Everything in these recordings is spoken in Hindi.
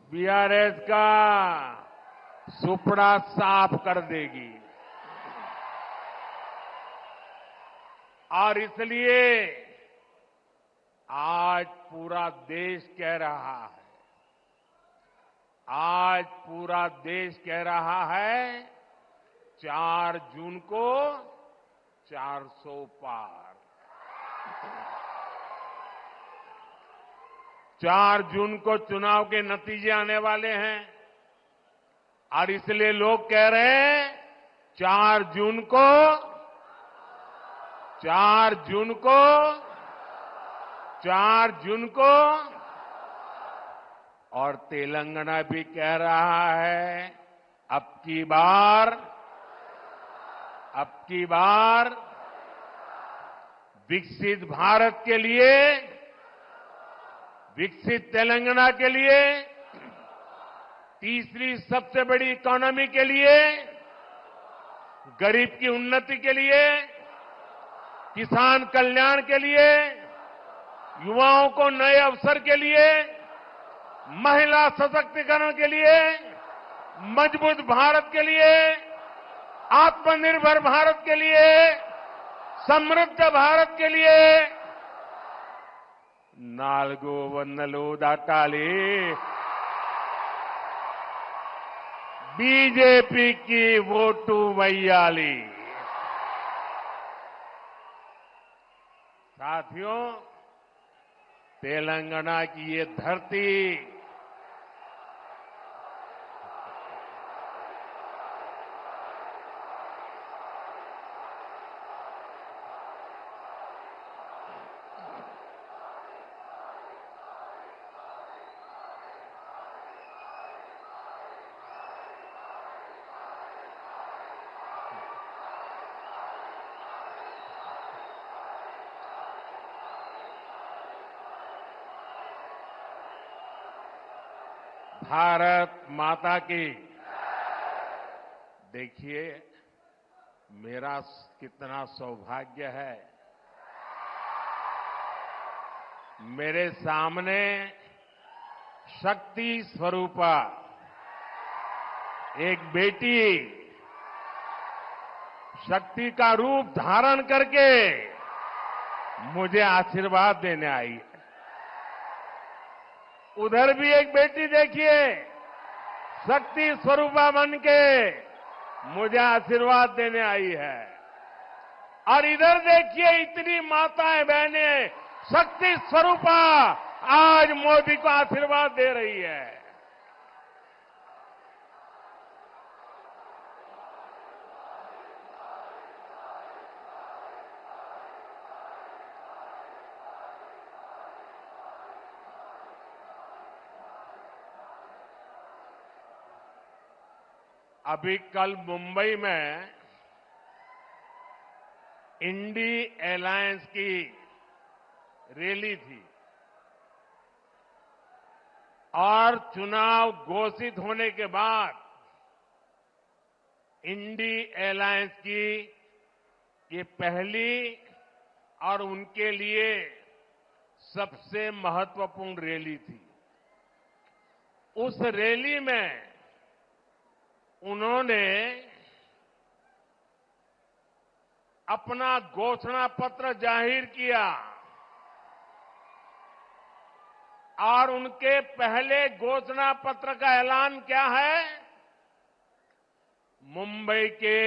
बीआरएस का सुपड़ा साफ कर देगी। और इसलिए आज पूरा देश कह रहा है, आज पूरा देश कह रहा है 4 जून को 400 पार। 4 जून को चुनाव के नतीजे आने वाले हैं और इसलिए लोग कह रहे हैं 4 जून को 4 जून को 4 जून को। और तेलंगाना भी कह रहा है अब की बार विकसित भारत के लिए, विकसित तेलंगाना के लिए, तीसरी सबसे बड़ी इकोनॉमी के लिए, गरीब की उन्नति के लिए, किसान कल्याण के लिए, युवाओं को नए अवसर के लिए, महिला सशक्तिकरण के लिए, मजबूत भारत के लिए, आत्मनिर्भर भारत के लिए, समृद्ध भारत के लिए नाल्गो वन्नलो दाटाली बीजेपी की वोटू वैयाली। साथियों, तेलंगाना की ये धरती भारत माता की। देखिए मेरा कितना सौभाग्य है, मेरे सामने शक्ति स्वरूपा एक बेटी शक्ति का रूप धारण करके मुझे आशीर्वाद देने आई है। उधर भी एक बेटी देखिए शक्ति स्वरूपा बन के मुझे आशीर्वाद देने आई है। और इधर देखिए इतनी माताएं बहनें शक्ति स्वरूपा आज मोदी को आशीर्वाद दे रही है। अभी कल मुंबई में इंडी एलायंस की रैली थी और चुनाव घोषित होने के बाद इंडी एलायंस की ये पहली और उनके लिए सबसे महत्वपूर्ण रैली थी। उस रैली में उन्होंने अपना घोषणा पत्र जाहिर किया और उनके पहले घोषणा पत्र का ऐलान क्या है? मुंबई के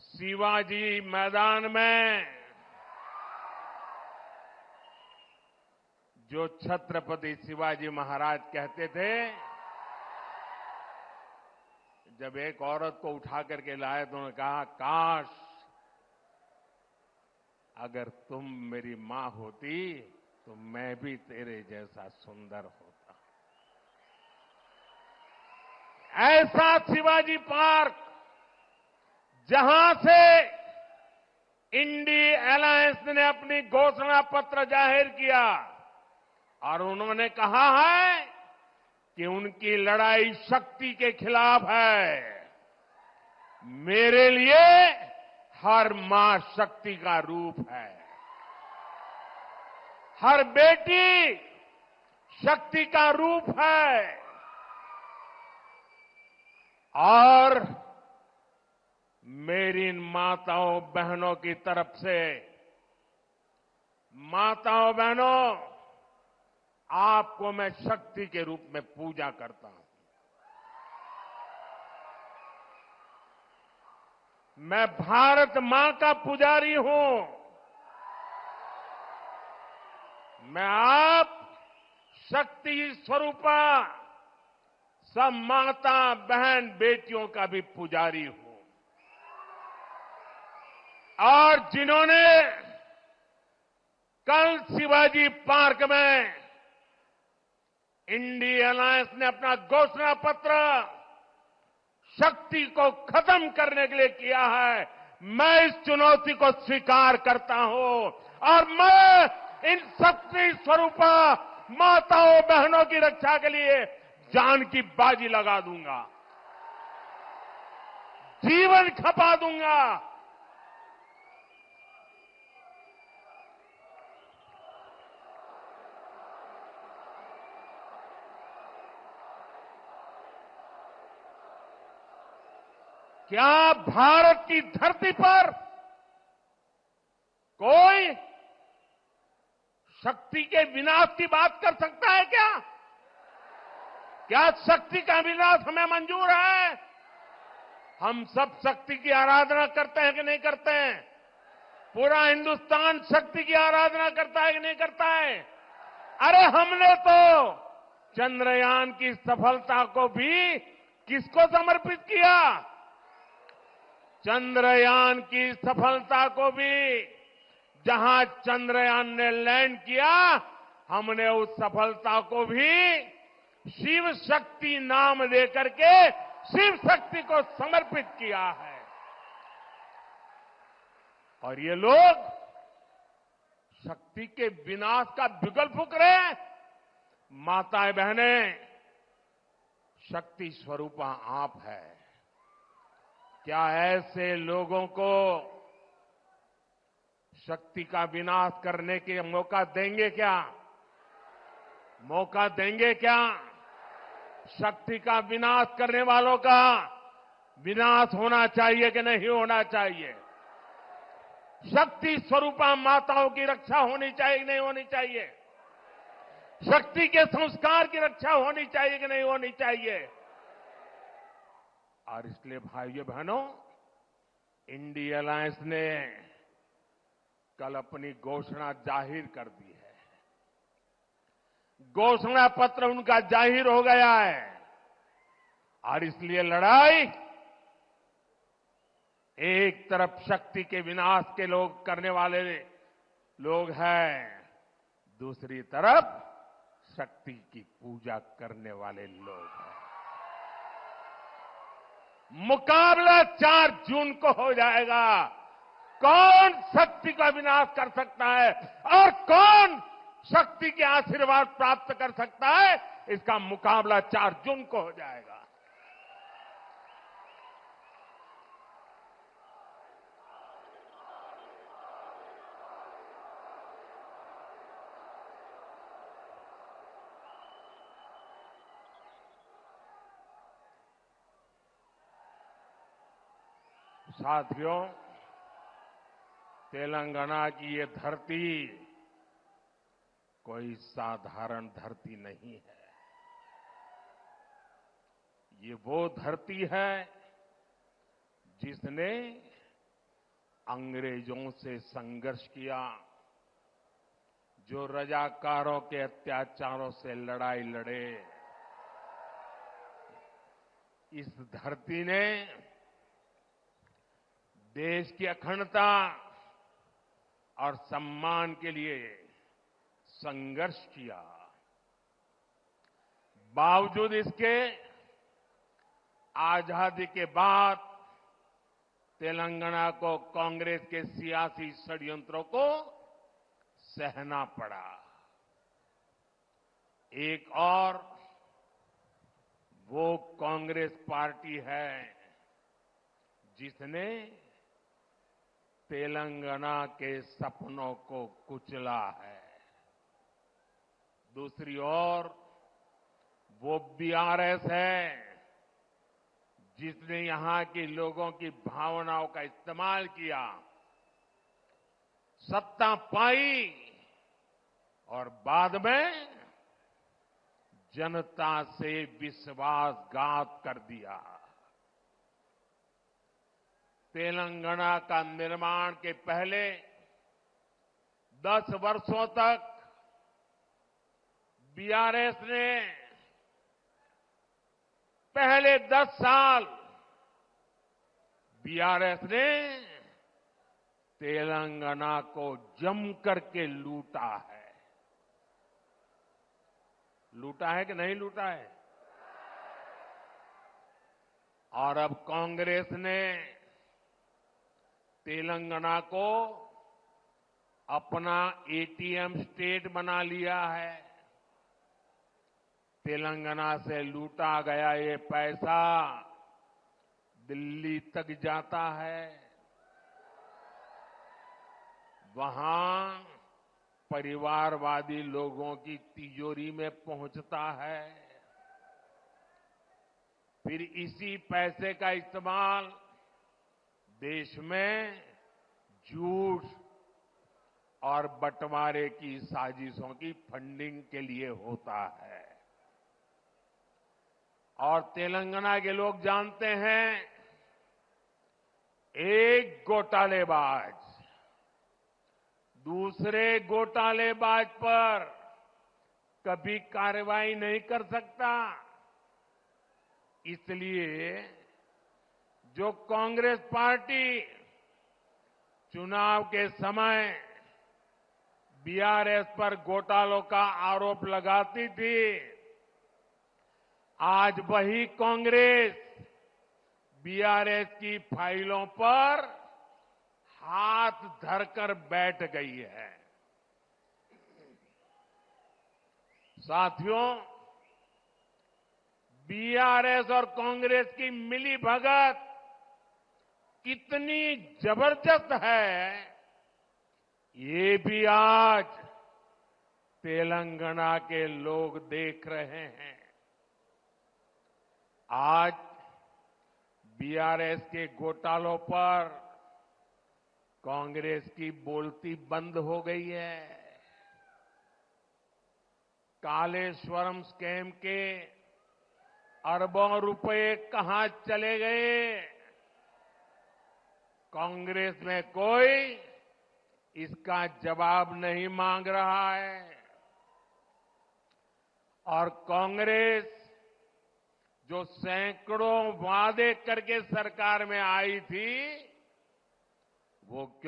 शिवाजी मैदान में जो छत्रपति शिवाजी महाराज कहते थे, जब एक औरत को उठा करके लाए तो उन्होंने कहा काश अगर तुम मेरी मां होती तो मैं भी तेरे जैसा सुंदर होता। ऐसा शिवाजी पार्क जहां से इंडी एलायंस ने अपनी घोषणा पत्र जाहिर किया और उन्होंने कहा है कि उनकी लड़ाई शक्ति के खिलाफ है। मेरे लिए हर मां शक्ति का रूप है, हर बेटी शक्ति का रूप है और मेरी इन माताओं बहनों की तरफ से माताओं बहनों आपको मैं शक्ति के रूप में पूजा करता हूं। मैं भारत मां का पुजारी हूं। मैं आप शक्ति स्वरूपा सब माता बहन बेटियों का भी पुजारी हूं। और जिन्होंने कल शिवाजी पार्क में इंडिया अलायंस ने अपना घोषणा पत्र शक्ति को खत्म करने के लिए किया है, मैं इस चुनौती को स्वीकार करता हूं और मैं इन शक्ति स्वरूपा माताओं बहनों की रक्षा के लिए जान की बाजी लगा दूंगा, जीवन खपा दूंगा। क्या भारत की धरती पर कोई शक्ति के विनाश की बात कर सकता है क्या? क्या शक्ति का विनाश हमें मंजूर है? हम सब शक्ति की आराधना करते हैं कि नहीं करते हैं? पूरा हिंदुस्तान शक्ति की आराधना करता है कि नहीं करता है? अरे हमने तो चंद्रयान की सफलता को भी किसको समर्पित किया? चंद्रयान की सफलता को भी जहां चंद्रयान ने लैंड किया, हमने उस सफलता को भी शिव शक्ति नाम देकर के शिव शक्ति को समर्पित किया है। और ये लोग शक्ति के विनाश का बिगुल फूंक रहे हैं। माताएं बहनें, शक्ति स्वरूपा आप है। क्या ऐसे लोगों को शक्ति का विनाश करने के मौका देंगे क्या? मौका देंगे क्या? शक्ति का विनाश करने वालों का विनाश होना चाहिए कि नहीं होना चाहिए? शक्ति स्वरूपा माताओं की रक्षा होनी चाहिए कि नहीं होनी चाहिए? शक्ति के संस्कार की रक्षा होनी चाहिए कि नहीं होनी चाहिए? और इसलिए भाइयों बहनों, इंडिया अलायंस ने कल अपनी घोषणा जाहिर कर दी है। घोषणा पत्र उनका जाहिर हो गया है और इसलिए लड़ाई एक तरफ शक्ति के विनाश के लोग करने वाले लोग हैं, दूसरी तरफ शक्ति की पूजा करने वाले लोग हैं। मुकाबला 4 जून को हो जाएगा। कौन शक्ति का विनाश कर सकता है और कौन शक्ति के आशीर्वाद प्राप्त कर सकता है, इसका मुकाबला 4 जून को हो जाएगा। साथियों, तेलंगाना की ये धरती कोई साधारण धरती नहीं है। ये वो धरती है जिसने अंग्रेजों से संघर्ष किया, जो रजाकारों के अत्याचारों से लड़ाई लड़े। इस धरती ने देश की अखंडता और सम्मान के लिए संघर्ष किया। बावजूद इसके आजादी के बाद तेलंगाना को कांग्रेस के सियासी षड्यंत्रों को सहना पड़ा। एक और वो कांग्रेस पार्टी है जिसने तेलंगाना के सपनों को कुचला है, दूसरी ओर वो बीआरएस है जिसने यहां के लोगों की भावनाओं का इस्तेमाल किया, सत्ता पाई और बाद में जनता से विश्वासघात कर दिया। तेलंगाना का निर्माण के पहले 10 वर्षों तक बीआरएस ने, पहले 10 साल बीआरएस ने तेलंगाना को जम करके लूटा है। लूटा है कि नहीं लूटा है? और अब कांग्रेस ने तेलंगाना को अपना एटीएम स्टेट बना लिया है। तेलंगाना से लूटा गया ये पैसा दिल्ली तक जाता है, वहां परिवारवादी लोगों की तिजोरी में पहुंचता है। फिर इसी पैसे का इस्तेमाल देश में झूठ और बंटवारे की साजिशों की फंडिंग के लिए होता है। और तेलंगाना के लोग जानते हैं, एक घोटालेबाज दूसरे घोटालेबाज पर कभी कार्रवाई नहीं कर सकता। इसलिए जो कांग्रेस पार्टी चुनाव के समय बीआरएस पर घोटालों का आरोप लगाती थी, आज वही कांग्रेस बीआरएस की फाइलों पर हाथ धरकर बैठ गई है। साथियों, बीआरएस और कांग्रेस की मिलीभगत कितनी जबरदस्त है, ये भी आज तेलंगाना के लोग देख रहे हैं। आज बीआरएस के घोटालों पर कांग्रेस की बोलती बंद हो गई है। कालेश्वरम स्कैम के अरबों रुपए कहां चले गए, कांग्रेस में कोई इसका जवाब नहीं मांग रहा है। और कांग्रेस जो सैकड़ों वादे करके सरकार में आई थी, वो क्यों